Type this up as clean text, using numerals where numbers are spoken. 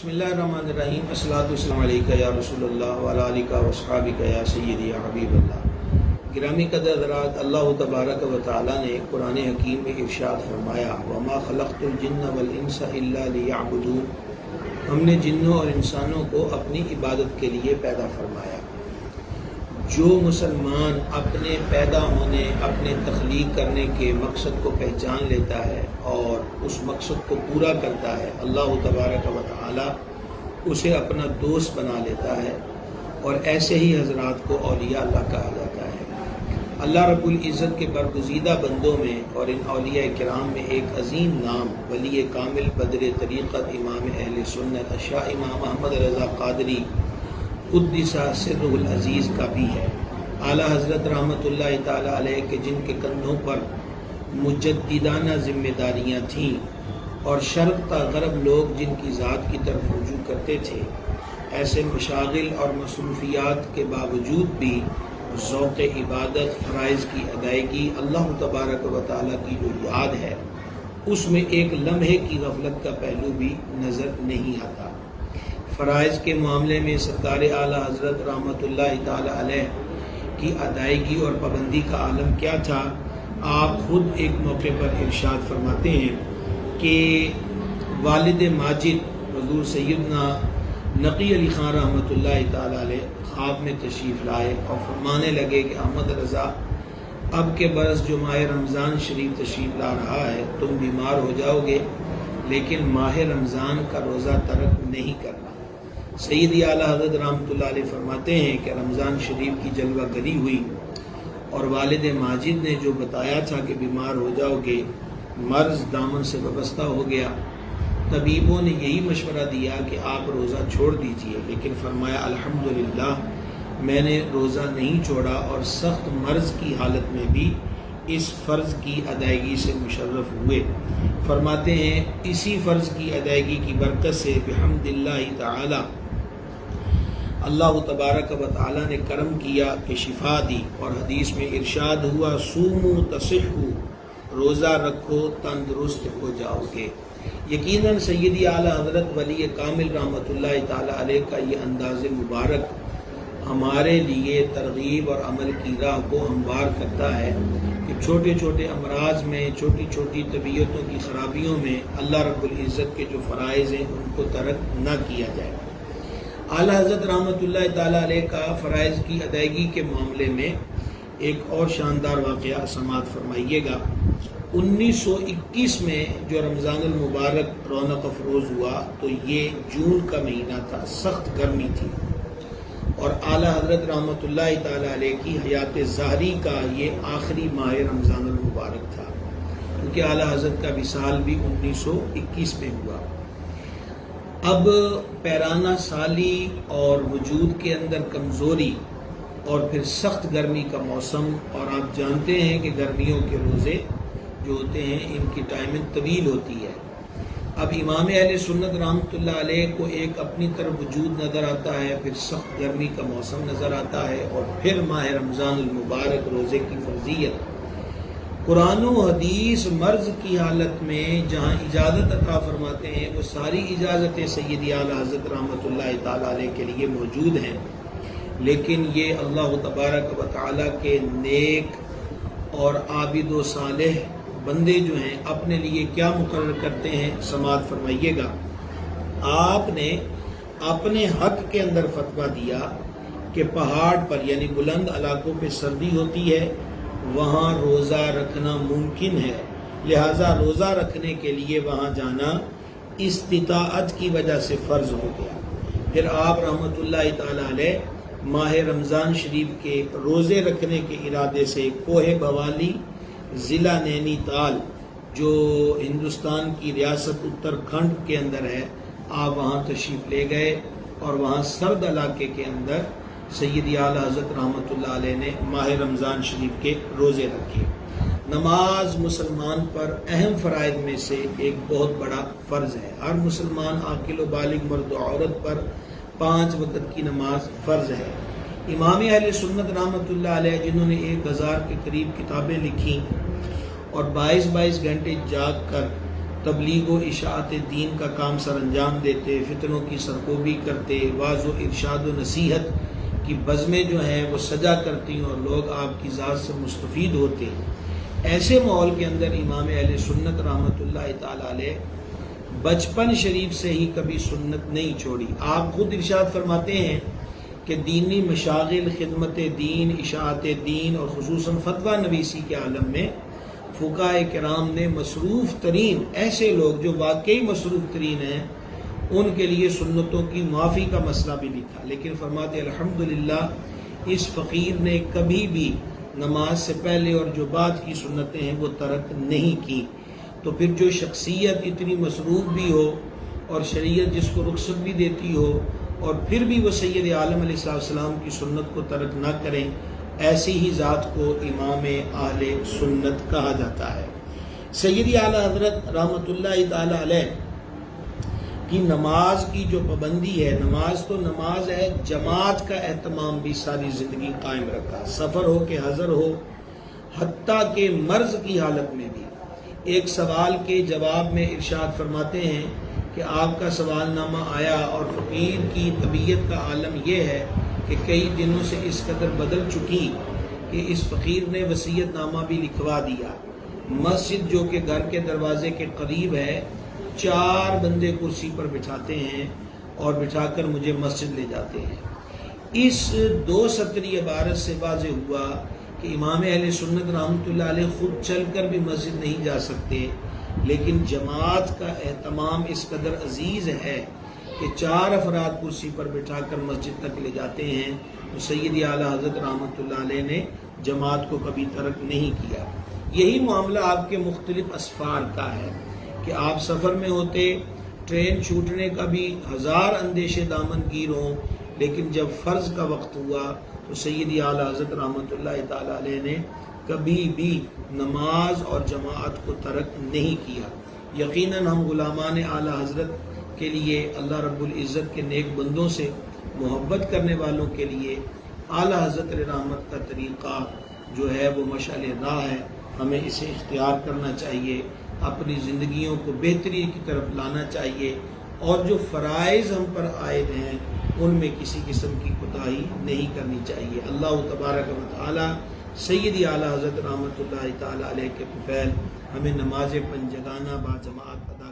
بسم اللہ الرحمن الرحیم۔ الصلاۃ والسلام علیکہ یا رسول اللہ وعلی آلک و اصحابک یا سیدی یا حبیب اللہ۔ گرامی قدر حضرات، اللہ تبارک و تعالی نے قرآن حکیم میں ارشاد فرمایا وما خلقت الجن والانس الا لیعبدون، ہم نے جنوں اور انسانوں کو اپنی عبادت کے لیے پیدا فرمایا۔ جو مسلمان اپنے پیدا ہونے، اپنے تخلیق کرنے کے مقصد کو پہچان لیتا ہے اور اس مقصد کو پورا کرتا ہے، اللہ تبارک و تعالی اسے اپنا دوست بنا لیتا ہے، اور ایسے ہی حضرات کو اولیاء اللہ کہا جاتا ہے۔ اللہ رب العزت کے برگزیدہ بندوں میں اور ان اولیاء کرام میں ایک عظیم نام ولی کامل بدر طریقت امام اہل سنت شاہ امام احمد رضا قادری قدس سرہ العزیز کا بھی ہے۔ اعلیٰ حضرت رحمۃ اللہ تعالی علیہ کے جن کے کندھوں پر مجددانہ ذمہ داریاں تھیں اور شرق تا غرب لوگ جن کی ذات کی طرف رجوع کرتے تھے، ایسے مشاغل اور مصروفیات کے باوجود بھی ذوق عبادت، فرائض کی ادائیگی، اللہ تبارک و تعالیٰ کی جو یاد ہے اس میں ایک لمحے کی غفلت کا پہلو بھی نظر نہیں آتا۔ فرائض کے معاملے میں سرکار اعلیٰ حضرت رحمۃ اللہ تعالی علیہ کی ادائیگی اور پابندی کا عالم کیا تھا؟ آپ خود ایک موقع پر ارشاد فرماتے ہیں کہ والد ماجد حضور سیدنا نقی علی خان رحمۃ اللہ تعالی علیہ خواب میں تشریف لائے اور فرمانے لگے کہ احمد رضا، اب کے برس جو ماہ رمضان شریف تشریف لا رہا ہے، تم بیمار ہو جاؤ گے، لیکن ماہ رمضان کا روزہ ترک نہیں کرنا۔ سیدی اعلیٰ حضرت رحمۃ اللہ علیہ فرماتے ہیں کہ رمضان شریف کی جلوہ گری ہوئی اور والد ماجد نے جو بتایا تھا کہ بیمار ہو جاؤ گے، مرض دامن سے وابستہ ہو گیا۔ طبیبوں نے یہی مشورہ دیا کہ آپ روزہ چھوڑ دیجئے، لیکن فرمایا الحمدللہ میں نے روزہ نہیں چھوڑا اور سخت مرض کی حالت میں بھی اس فرض کی ادائیگی سے مشرف ہوئے۔ فرماتے ہیں اسی فرض کی ادائیگی کی برکت سے بحمد اللہ تعالی اللہ تبارک و تعالی نے کرم کیا کہ شفا دی، اور حدیث میں ارشاد ہوا صوموا تصحوا، روزہ رکھو تندرست ہو جاؤ گے۔ یقیناً سیدی اعلیٰ حضرت ولی کامل رحمۃ اللہ تعالی علیہ کا یہ انداز مبارک ہمارے لیے ترغیب اور عمل کی راہ کو ہموار کرتا ہے کہ چھوٹے چھوٹے امراض میں، چھوٹی چھوٹی طبیعتوں کی خرابیوں میں اللہ رب العزت کے جو فرائض ہیں ان کو ترک نہ کیا جائے۔ اعلیٰ حضرت رحمۃ اللہ تعالی علیہ کا فرائض کی ادائیگی کے معاملے میں ایک اور شاندار واقعہ سماعت فرمائیے گا۔ 1921 میں جو رمضان المبارک رونق افروز ہوا تو یہ جون کا مہینہ تھا، سخت گرمی تھی، اور اعلیٰ حضرت رحمۃ اللہ تعالی علیہ کی حیات ظاہری کا یہ آخری ماہ رمضان المبارک تھا، کیونکہ اعلیٰ حضرت کا وصال بھی 1921 میں ہوا۔ اب پیرانہ سالی اور وجود کے اندر کمزوری اور پھر سخت گرمی کا موسم، اور آپ جانتے ہیں کہ گرمیوں کے روزے جو ہوتے ہیں ان کی ٹائمنگ طویل ہوتی ہے۔ اب امام اہل سنت رحمۃ اللہ علیہ کو ایک اپنی طرف وجود نظر آتا ہے، پھر سخت گرمی کا موسم نظر آتا ہے، اور پھر ماہ رمضان المبارک روزے کی فرضیت۔ قرآن و حدیث مرض کی حالت میں جہاں اجازت عطا فرماتے ہیں وہ ساری اجازتیں سیدی اعلیٰ حضرت رحمۃ اللہ تعالی علیہ کے لیے موجود ہیں، لیکن یہ اللہ تبارک و تعالی کے نیک اور عابد و صالح بندے جو ہیں اپنے لیے کیا مقرر کرتے ہیں، سماعت فرمائیے گا۔ آپ نے اپنے حق کے اندر فتویٰ دیا کہ پہاڑ پر یعنی بلند علاقوں پہ سردی ہوتی ہے، وہاں روزہ رکھنا ممکن ہے، لہٰذا روزہ رکھنے کے لیے وہاں جانا استطاعت کی وجہ سے فرض ہو گیا۔ پھر آپ رحمۃ اللہ تعالی علیہ ماہ رمضان شریف کے روزے رکھنے کے ارادے سے کوہ بوالی ضلع نینی تال جو ہندوستان کی ریاست اتراکھنڈ کے اندر ہے، آپ وہاں تشریف لے گئے اور وہاں سرد علاقے کے اندر سیدی اعلیٰ حضرت رحمۃ اللہ علیہ نے ماہ رمضان شریف کے روزے رکھے۔ نماز مسلمان پر اہم فرائض میں سے ایک بہت بڑا فرض ہے۔ ہر مسلمان عاقل و بالغ مرد و عورت پر 5 وقت کی نماز فرض ہے۔ امام اہل سنت رحمۃ اللہ علیہ جنہوں نے 1000 کے قریب کتابیں لکھی اور 22 گھنٹے جاگ کر تبلیغ و اشاعت دین کا کام سر انجام دیتے، فتنوں کی سرکوبی کرتے، واعظ و ارشاد و نصیحت کی بزمیں جو ہیں وہ سجا کرتی اور لوگ آپ کی ذات سے مستفید ہوتے، ایسے ماحول کے اندر امام اہل سنت رحمۃ اللہ تعالی علیہ بچپن شریف سے ہی کبھی سنت نہیں چھوڑی۔ آپ خود ارشاد فرماتے ہیں کہ دینی مشاغل، خدمت دین، اشاعت دین اور خصوصاً فتویٰ نویسی کے عالم میں فقہاء کرام نے مصروف ترین ایسے لوگ جو واقعی مصروف ترین ہیں ان کے لیے سنتوں کی معافی کا مسئلہ بھی لکھا، لیکن فرماتے الحمدللہ اس فقیر نے کبھی بھی نماز سے پہلے اور جو بعد کی سنتیں ہیں وہ ترک نہیں کی۔ تو پھر جو شخصیت اتنی مصروف بھی ہو اور شریعت جس کو رخصت بھی دیتی ہو اور پھر بھی وہ سید عالم علیہ السلام کی سنت کو ترک نہ کریں، ایسی ہی ذات کو امام اہل سنت کہا جاتا ہے۔ سید اعلیٰ حضرت رحمۃ اللہ تعالی علیہ کی نماز کی جو پابندی ہے، نماز تو نماز ہے، جماعت کا اہتمام بھی ساری زندگی قائم رکھا، سفر ہو کہ حضر ہو، حتیٰ کہ مرض کی حالت میں بھی۔ ایک سوال کے جواب میں ارشاد فرماتے ہیں کہ آپ کا سوال نامہ آیا اور فقیر کی طبیعت کا عالم یہ ہے کہ کئی دنوں سے اس قدر بدل چکی کہ اس فقیر نے وصیت نامہ بھی لکھوا دیا۔ مسجد جو کہ گھر کے دروازے کے قریب ہے، 4 بندے کرسی پر بٹھاتے ہیں اور بٹھا کر مجھے مسجد لے جاتے ہیں۔ اس 2 سطری عبارت سے واضح ہوا کہ امام اہل سنت رحمۃ اللہ علیہ خود چل کر بھی مسجد نہیں جا سکتے، لیکن جماعت کا اہتمام اس قدر عزیز ہے کہ 4 افراد کرسی پر بٹھا کر مسجد تک لے جاتے ہیں۔ تو سید اعلیٰ حضرت رحمۃ اللہ علیہ نے جماعت کو کبھی ترک نہیں کیا۔ یہی معاملہ آپ کے مختلف اسفار کا ہے کہ آپ سفر میں ہوتے، ٹرین چھوٹنے کا بھی 1000 اندیشے دامن گیر ہوں، لیکن جب فرض کا وقت ہوا تو سید اعلیٰ حضرت رحمۃ اللہ تعالی علیہ نے کبھی بھی نماز اور جماعت کو ترک نہیں کیا۔ یقیناً ہم غلامان اعلیٰ حضرت کے لیے، اللہ رب العزت کے نیک بندوں سے محبت کرنے والوں کے لیے اعلیٰ حضرت رحمت کا طریقہ جو ہے وہ مشعل راہ ہے، ہمیں اسے اختیار کرنا چاہیے، اپنی زندگیوں کو بہتری کی طرف لانا چاہیے، اور جو فرائض ہم پر عائد ہیں ان میں کسی قسم کی کوتاہی نہیں کرنی چاہیے۔ اللہ تبارک و تعالی سید اعلیٰ حضرت رحمۃ اللہ تعالی علیہ کے طفیل ہمیں نماز پنجگانہ با جماعت ادا